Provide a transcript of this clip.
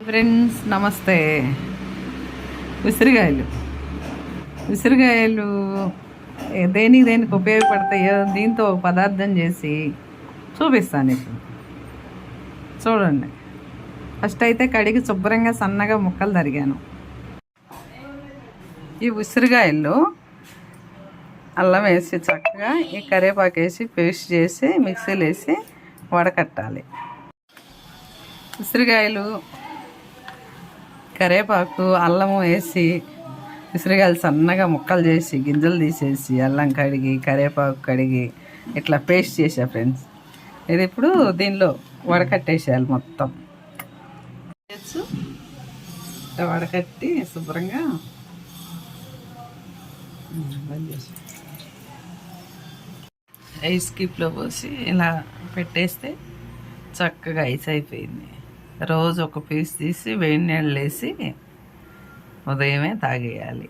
Friends నమస్తే. ఉసిరికాయలు దేనికి ఉపయోగపడతాయో దీంతో ఒక పదార్థం చేసి చూపిస్తాను ఇప్పుడు. చూడండి. ఫస్ట్ అయితే కడిగి శుభ్రంగా సన్నగా ముక్కలు తరిగాను. ఈ ఉసిరికాయల్లో అల్లం వేసి చక్కగా ఈ కరివేపాకు వేసి పేస్ట్ చేసి మిక్సీలో వేసి వడకట్టాలి. ఉసిరికాయలు, కరివేపాకు, అల్లము వేసి ఉసిరికాయలు సన్నగా ముక్కలు చేసి గింజలు తీసేసి అల్లం కడిగి కరివేపాకు కడిగి ఇట్లా పేస్ట్ చేసా ఫ్రెండ్స్. ఇది ఇప్పుడు దీనిలో వడకట్టేసేయాలి మొత్తం. వడకట్టి శుభ్రంగా ఐస్ క్యూబ్లో పోసి ఇలా పెట్టేస్తే చక్కగా ఐస్ అయిపోయింది. రోజు ఒక పీస్ తీసి వేడి నీళ్ళు వేసి ఉదయమే తాగేయాలి.